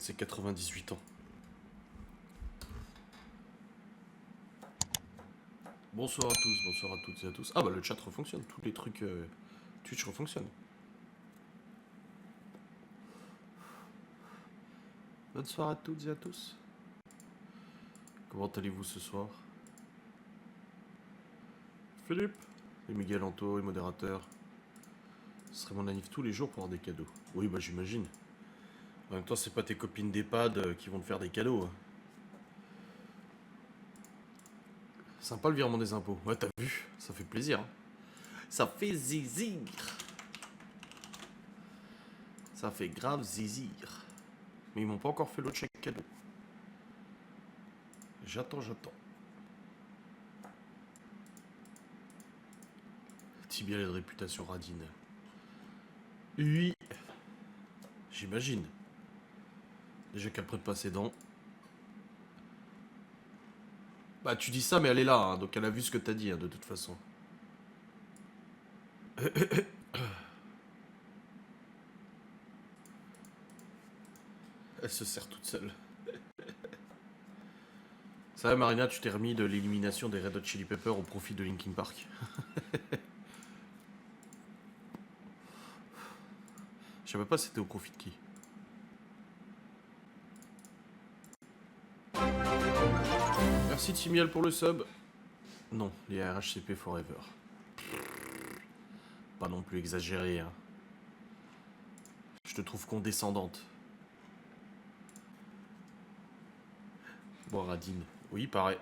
c'est 98 ans. Bonsoir à tous, bonsoir à toutes et à tous. Ah bah le chat refonctionne, tous les trucs Twitch refonctionnent. Bonsoir à toutes et à tous. Comment allez-vous ce soir? Philippe et Miguel Anto et modérateur. Ce serait mon anniv tous les jours pour avoir des cadeaux. Oui bah j'imagine. En même temps c'est pas tes copines d'EHPAD qui vont te faire des cadeaux. Hein. Sympa le virement des impôts. Ouais t'as vu, ça fait plaisir. Hein. Ça fait zizir. Ça fait grave zizir. Mais ils m'ont pas encore fait l'autre chèque cadeau. J'attends. Tibial et de réputation radine. Oui. J'imagine. Déjà qu'après de passer dents. Bah tu dis ça mais elle est là, hein, donc elle a vu ce que t'as dit hein, de toute façon. Elle se sert toute seule. Ça va Marina, tu t'es remis de l'élimination des Red Hot Chili Peppers au profit de Linkin Park. Je savais pas c'était au profit de qui. Merci Timiel pour le sub. Non, les RHCP Forever. Pas non plus exagéré. Hein. Je te trouve condescendante. Bon, Radine. Oui, pareil.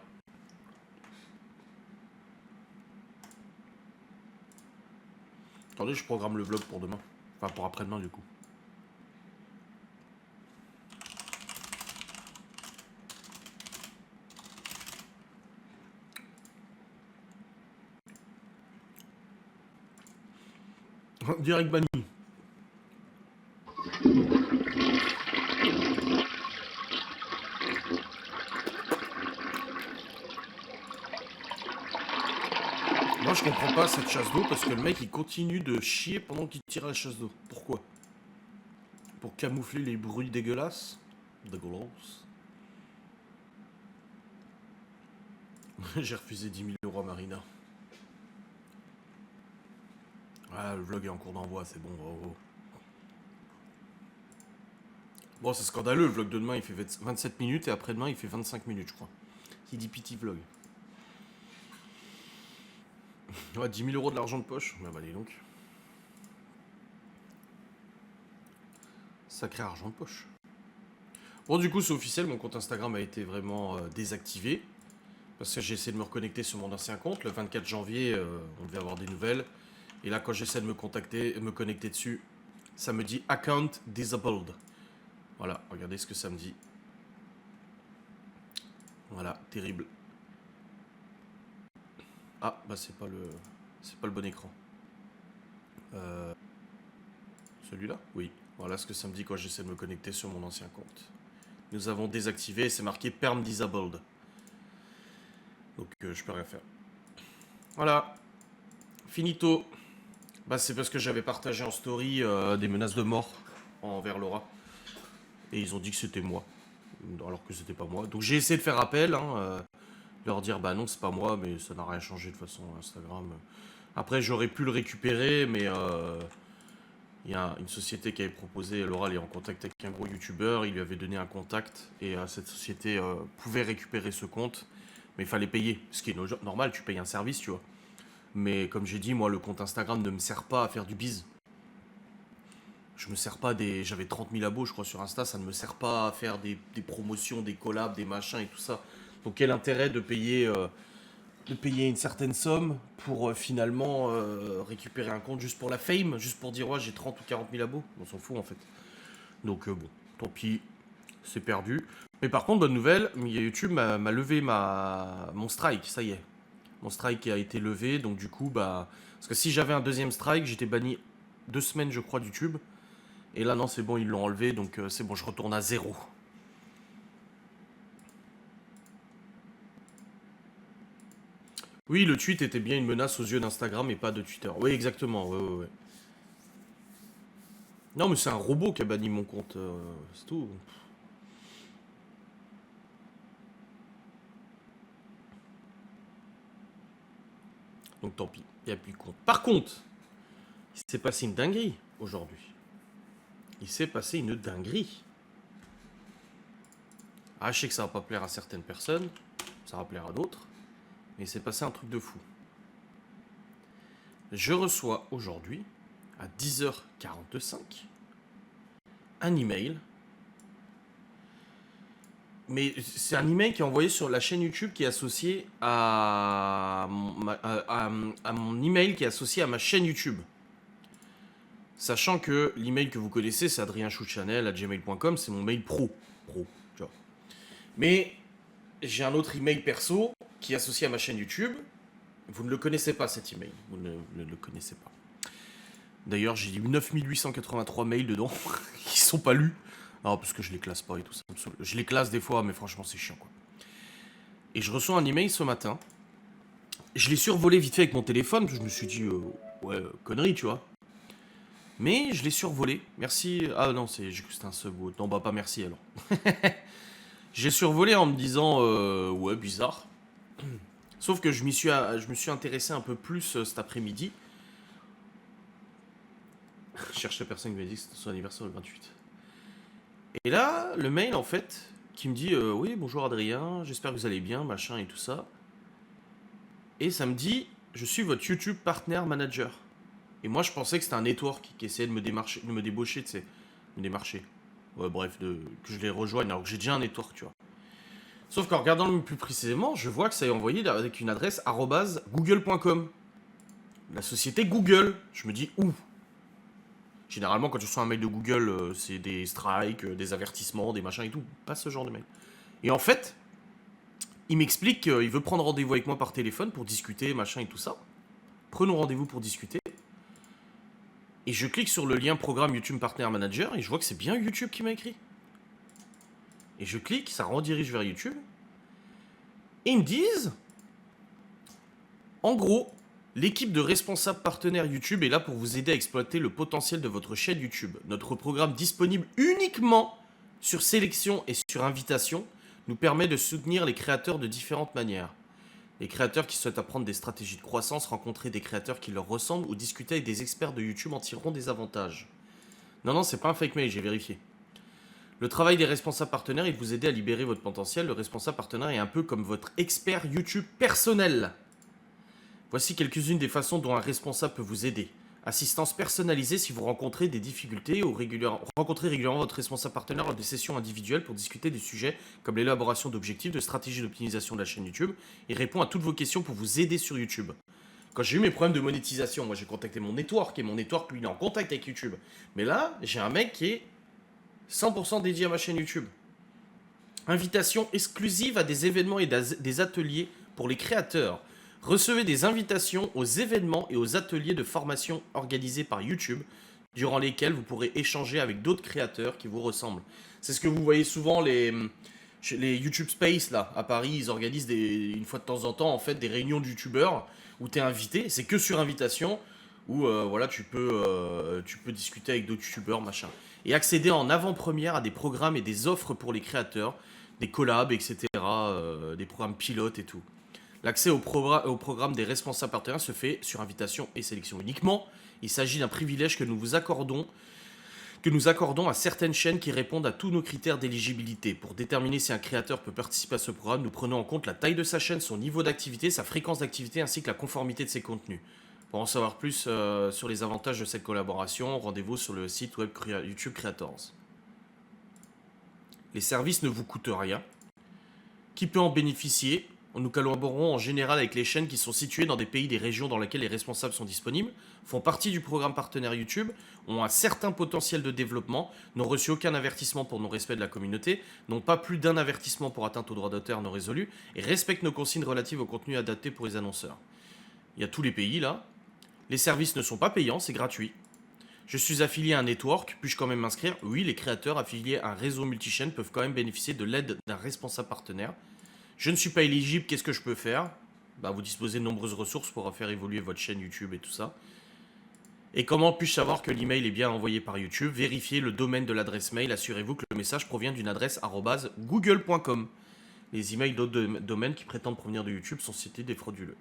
Attendez, je programme le vlog pour demain. Enfin, pour après-demain, du coup. Direct banni. Moi, je comprends pas cette chasse d'eau parce que le mec, il continue de chier pendant qu'il tire la chasse d'eau. Pourquoi? Pour camoufler les bruits dégueulasses? Dégueulasse. J'ai refusé 10 000 € à Marina. Ah, le vlog est en cours d'envoi, c'est bon, bravo. Bon, c'est scandaleux, le vlog de demain, il fait 27 minutes et après-demain, il fait 25 minutes, je crois. Il dit pity vlog. Ouais, 10 000 € de l'argent de poche. Bah, dis donc. Sacré argent de poche. Bon, du coup, c'est officiel, mon compte Instagram a été vraiment désactivé. Parce que j'ai essayé de me reconnecter sur mon ancien compte. Le 24 janvier, on devait avoir des nouvelles. Et là, quand j'essaie de me connecter dessus, ça me dit Account Disabled. Voilà, regardez ce que ça me dit. Voilà, terrible. Ah, bah c'est pas le bon écran. Celui-là? Oui. Voilà ce que ça me dit quand j'essaie de me connecter sur mon ancien compte. Nous avons désactivé et c'est marqué Perm Disabled. Donc je peux rien faire. Voilà. Finito. Bah c'est parce que j'avais partagé en story des menaces de mort envers Laura. Et ils ont dit que c'était moi. Alors que c'était pas moi. Donc j'ai essayé de faire appel, hein, leur dire bah non c'est pas moi, mais ça n'a rien changé de toute façon Instagram. Après j'aurais pu le récupérer, mais il y a une société qui avait proposé, Laura elle est en contact avec un gros youtubeur, il lui avait donné un contact et cette société pouvait récupérer ce compte, mais il fallait payer, ce qui est normal, tu payes un service, tu vois. Mais comme j'ai dit, moi le compte Instagram ne me sert pas à faire du bise. Je me sers pas des... J'avais 30 000 abos je crois sur Insta, ça ne me sert pas à faire des promotions, des collabs, des machins et tout ça. Donc quel intérêt de payer une certaine somme pour finalement récupérer un compte juste pour la fame, juste pour dire ouais j'ai 30 ou 40 000 abos. On s'en fout en fait. Donc bon, tant pis, c'est perdu. Mais par contre, bonne nouvelle, YouTube m'a levé mon strike, ça y est. Mon strike a été levé, donc du coup, bah... Parce que si j'avais un deuxième strike, j'étais banni 2 semaines je crois d'YouTube. Et là non c'est bon, ils l'ont enlevé, donc c'est bon, je retourne à 0. Oui, le tweet était bien une menace aux yeux d'Instagram et pas de Twitter. Oui, exactement, ouais. Non, mais c'est un robot qui a banni mon compte, c'est tout. Donc tant pis, il n'y a plus de compte. Par contre, il s'est passé une dinguerie aujourd'hui. Il s'est passé une dinguerie. Ah, je sais que ça va pas plaire à certaines personnes, ça va plaire à d'autres, mais il s'est passé un truc de fou. Je reçois aujourd'hui, à 10h45, un email. Mais c'est un email qui est envoyé sur la chaîne YouTube qui est associée à mon email qui est associé à ma chaîne YouTube. Sachant que l'email que vous connaissez, c'est adrienchouchanel@gmail.com, c'est mon mail pro. Tu vois. Mais j'ai un autre email perso qui est associé à ma chaîne YouTube. Vous ne le connaissez pas, cet email. Vous ne le connaissez pas. D'ailleurs, j'ai eu 9883 mails dedans qui sont pas lus. Alors, parce que je les classe pas et tout ça. Je les classe des fois, mais franchement, c'est chiant, quoi. Et je reçois un email ce matin. Je l'ai survolé vite fait avec mon téléphone. Je me suis dit, ouais, connerie, tu vois. Mais je l'ai survolé. Merci. Ah non, c'est juste un sub. Non, bah pas merci alors. J'ai survolé en me disant, ouais, bizarre. Sauf que je me suis intéressé un peu plus cet après-midi. Je cherche la personne qui m'a dit que c'était son anniversaire le 28. Et là, le mail, en fait, qui me dit oui, bonjour Adrien, j'espère que vous allez bien, machin et tout ça. Et ça me dit, je suis votre YouTube Partner Manager. Et moi, je pensais que c'était un network qui essayait de me débaucher, tu sais. Me démarcher. Ouais, bref, que je les rejoigne, alors que j'ai déjà un network, tu vois. Sauf qu'en regardant le plus précisément, je vois que ça est envoyé avec une adresse @google.com. La société Google. Je me dis, où? Généralement, quand tu reçois un mail de Google, c'est des strikes, des avertissements, des machins et tout. Pas ce genre de mail. Et en fait, il m'explique qu'il veut prendre rendez-vous avec moi par téléphone pour discuter, machin et tout ça. Prenons rendez-vous pour discuter. Et je clique sur le lien programme YouTube Partner Manager et je vois que c'est bien YouTube qui m'a écrit. Et je clique, ça redirige vers YouTube. Et ils me disent, en gros, l'équipe de responsables partenaires YouTube est là pour vous aider à exploiter le potentiel de votre chaîne YouTube. Notre programme disponible uniquement sur sélection et sur invitation nous permet de soutenir les créateurs de différentes manières. Les créateurs qui souhaitent apprendre des stratégies de croissance, rencontrer des créateurs qui leur ressemblent ou discuter avec des experts de YouTube en tireront des avantages. Non, c'est pas un fake mail, j'ai vérifié. Le travail des responsables partenaires est de vous aider à libérer votre potentiel. Le responsable partenaire est un peu comme votre expert YouTube personnel. Voici quelques-unes des façons dont un responsable peut vous aider. Assistance personnalisée si vous rencontrez des difficultés ou rencontrez régulièrement votre responsable partenaire lors des sessions individuelles pour discuter des sujets comme l'élaboration d'objectifs, de stratégies d'optimisation de la chaîne YouTube et répond à toutes vos questions pour vous aider sur YouTube. Quand j'ai eu mes problèmes de monétisation, moi j'ai contacté mon network et mon network lui il est en contact avec YouTube. Mais là, j'ai un mec qui est 100% dédié à ma chaîne YouTube. Invitation exclusive à des événements et des ateliers pour les créateurs. Recevez des invitations aux événements et aux ateliers de formation organisés par YouTube, durant lesquels vous pourrez échanger avec d'autres créateurs qui vous ressemblent. C'est ce que vous voyez souvent les YouTube Space là à Paris, ils organisent une fois de temps en temps en fait des réunions de YouTubeurs où tu es invité, c'est que sur invitation où voilà tu peux discuter avec d'autres YouTubeurs machin et accéder en avant-première à des programmes et des offres pour les créateurs, des collabs etc. Des programmes pilotes et tout. L'accès au programme des responsables partenaires se fait sur invitation et sélection uniquement. Il s'agit d'un privilège que nous accordons à certaines chaînes qui répondent à tous nos critères d'éligibilité. Pour déterminer si un créateur peut participer à ce programme, nous prenons en compte la taille de sa chaîne, son niveau d'activité, sa fréquence d'activité ainsi que la conformité de ses contenus. Pour en savoir plus sur les avantages de cette collaboration, rendez-vous sur le site web YouTube Creators. Les services ne vous coûtent rien. Qui peut en bénéficier? Nous collaborons en général avec les chaînes qui sont situées dans des pays, des régions dans lesquelles les responsables sont disponibles, font partie du programme partenaire YouTube, ont un certain potentiel de développement, n'ont reçu aucun avertissement pour non-respect de la communauté, n'ont pas plus d'un avertissement pour atteinte aux droits d'auteur non résolus et respectent nos consignes relatives au contenu adapté pour les annonceurs. Il y a tous les pays là. Les services ne sont pas payants, c'est gratuit. Je suis affilié à un network, puis-je quand même m'inscrire? Oui, les créateurs affiliés à un réseau multichaîne peuvent quand même bénéficier de l'aide d'un responsable partenaire. Je ne suis pas éligible, qu'est-ce que je peux faire? Vous disposez de nombreuses ressources pour faire évoluer votre chaîne YouTube et tout ça. Et comment puis-je savoir que l'email est bien envoyé par YouTube? Vérifiez le domaine de l'adresse mail, assurez-vous que le message provient d'une adresse @google.com. Les emails d'autres domaines qui prétendent provenir de YouTube sont cités des frauduleux.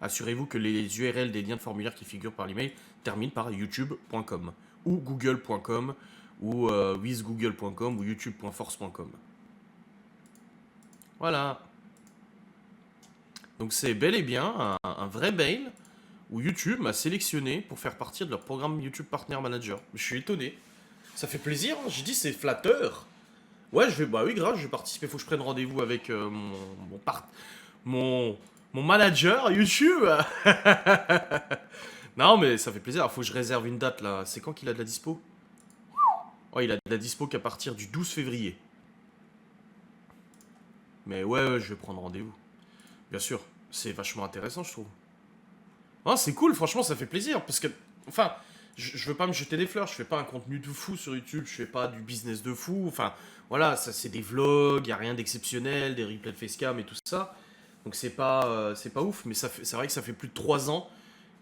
Assurez-vous que les URL des liens de formulaire qui figurent par l'email terminent par youtube.com ou google.com ou withgoogle.com ou youtube.force.com. Voilà. Donc c'est bel et bien un vrai mail où YouTube m'a sélectionné pour faire partie de leur programme YouTube Partner Manager. Je suis étonné. Ça fait plaisir, hein. J'ai dit c'est flatteur. Ouais, bah oui, grave, je vais participer. Faut que je prenne rendez-vous avec mon, mon manager YouTube. Non, mais ça fait plaisir. Alors, faut que je réserve une date là. C'est quand qu'il a de la dispo? Oh, il a de la dispo qu'à partir du 12 février. Mais ouais, je vais prendre rendez-vous. Bien sûr, c'est vachement intéressant, je trouve. Ah, c'est cool, franchement, ça fait plaisir. Parce que, enfin, je veux pas me jeter des fleurs. Je fais pas un contenu de fou sur YouTube. Je fais pas du business de fou. Enfin, voilà, ça c'est des vlogs. Y a rien d'exceptionnel, des replays de facecam et tout ça. Donc c'est pas ouf. Mais c'est vrai que ça fait plus de 3 ans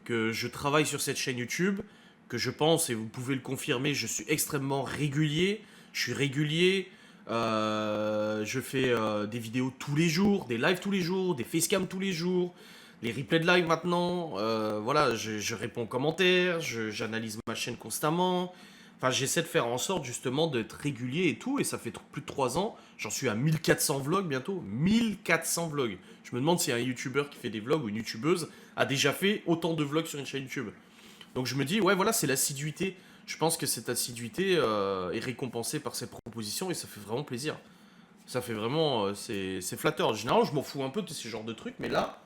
que je travaille sur cette chaîne YouTube, que je pense, et vous pouvez le confirmer, je suis extrêmement régulier. Je suis régulier. Je fais des vidéos tous les jours, des lives tous les jours, des facecam tous les jours, les replays de live maintenant. Voilà, je réponds aux commentaires, j'analyse ma chaîne constamment. Enfin, j'essaie de faire en sorte justement d'être régulier et tout. Et ça fait plus de 3 ans. J'en suis à 1400 vlogs bientôt. 1400 vlogs. Je me demande si un youtubeur qui fait des vlogs ou une youtubeuse a déjà fait autant de vlogs sur une chaîne YouTube. Donc je me dis, ouais, voilà, c'est l'assiduité. Je pense que cette assiduité est récompensée par cette proposition et ça fait vraiment plaisir. Ça fait vraiment. C'est flatteur. Généralement, je m'en fous un peu de ce genre de trucs, mais là,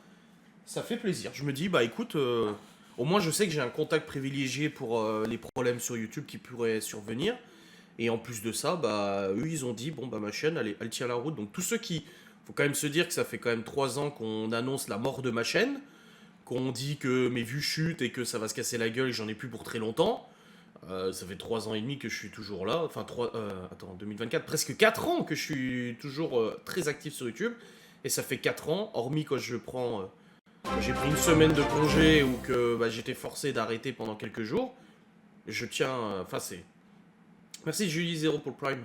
ça fait plaisir. Je me dis, bah écoute, au moins je sais que j'ai un contact privilégié pour les problèmes sur YouTube qui pourraient survenir. Et en plus de ça, bah eux ils ont dit, bon bah ma chaîne elle tient la route. Donc tous ceux qui. Faut quand même se dire que ça fait quand même 3 ans qu'on annonce la mort de ma chaîne, qu'on dit que mes vues chutent et que ça va se casser la gueule et que j'en ai plus pour très longtemps. Ça fait 3 ans et demi que je suis toujours là. Enfin, 2024, presque 4 ans que je suis toujours très actif sur YouTube. Et ça fait 4 ans, hormis quand je prends j'ai pris une semaine de congé ou que bah, j'étais forcé d'arrêter pendant quelques jours. Je tiens. Enfin, c'est. Merci Julie Zero pour le Prime.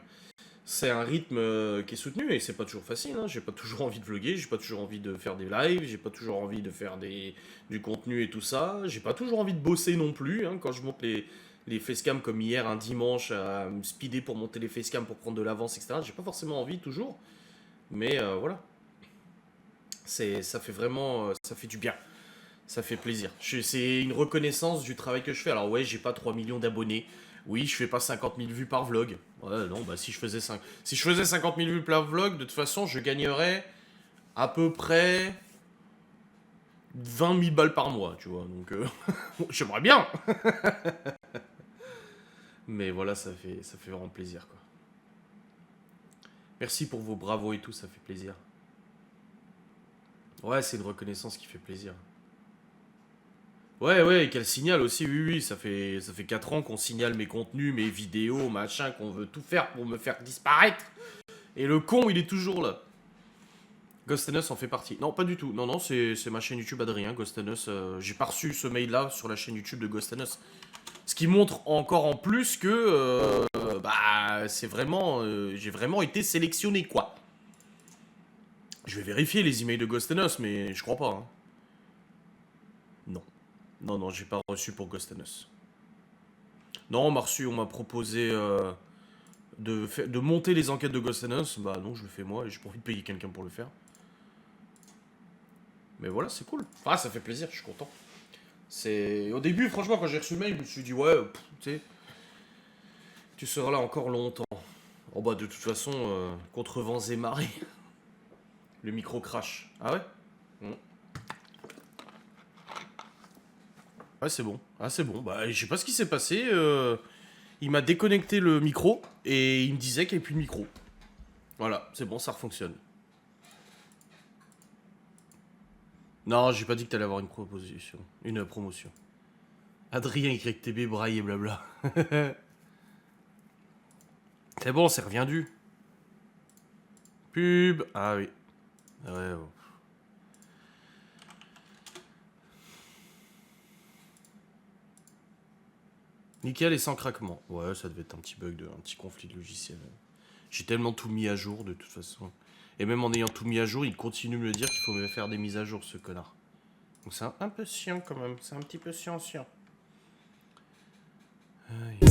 C'est un rythme qui est soutenu et c'est pas toujours facile. Hein. J'ai pas toujours envie de vlogger, j'ai pas toujours envie de faire des lives, j'ai pas toujours envie de faire du contenu et tout ça. J'ai pas toujours envie de bosser non plus. Hein. Quand je monte les facecam comme hier, un dimanche, à me speeder pour monter les facecam pour prendre de l'avance, etc. J'ai pas forcément envie toujours. Mais voilà. Ça fait vraiment. Ça fait du bien. Ça fait plaisir. C'est une reconnaissance du travail que je fais. Alors ouais, j'ai pas 3 millions d'abonnés. Oui, je fais pas 50 000 vues par vlog. Ouais, non, bah si je faisais 50 000 vues par vlog, de toute façon, je gagnerais à peu près 20 000 balles par mois, tu vois. Donc, j'aimerais bien. Mais voilà, ça fait vraiment plaisir, quoi. Merci pour vos bravos et tout, ça fait plaisir. Ouais, c'est une reconnaissance qui fait plaisir. Ouais, et qu'elle signale aussi, oui, ça fait 4 ans qu'on signale mes contenus, mes vidéos, machin, qu'on veut tout faire pour me faire disparaître. Et le con, il est toujours là. Ghost and Us en fait partie. Non, pas du tout. Non, c'est ma chaîne YouTube Adrien, Ghost and Us. J'ai pas reçu ce mail-là sur la chaîne YouTube de Ghost and Us. Ce qui montre encore en plus que, bah, c'est vraiment, j'ai vraiment été sélectionné, quoi. Je vais vérifier les emails de Ghost and Us, mais je crois pas. Hein. Non. Non, j'ai pas reçu pour Ghost and Us. Non, on m'a proposé de monter les enquêtes de Ghost and Us. Bah non, je le fais moi et j'ai pas envie de payer quelqu'un pour le faire. Mais voilà, c'est cool. Ah, ça fait plaisir, je suis content. Au début, franchement, quand j'ai reçu le mail, je me suis dit, ouais, tu sais, tu seras là encore longtemps. Oh bah, de toute façon, contre vents et marées, le micro crash. Ah ouais. Ouais, c'est bon. Ah, c'est bon. Bah, je sais pas ce qui s'est passé. Il m'a déconnecté le micro et il me disait qu'il n'y avait plus de micro. Voilà, c'est bon, ça refonctionne. Non, j'ai pas dit que t'allais avoir une proposition. Une promotion. Adrien YTB, braille et blabla. C'est bon, c'est reviendu. Pub. Ah oui. Ouais, bon. Nickel et sans craquement. Ouais, ça devait être un petit bug, un petit conflit de logiciel. J'ai tellement tout mis à jour de toute façon. Et même en ayant tout mis à jour, il continue de me dire qu'il faut me faire des mises à jour, ce connard. Donc c'est un peu chiant quand même, c'est un petit peu chiant. Aïe.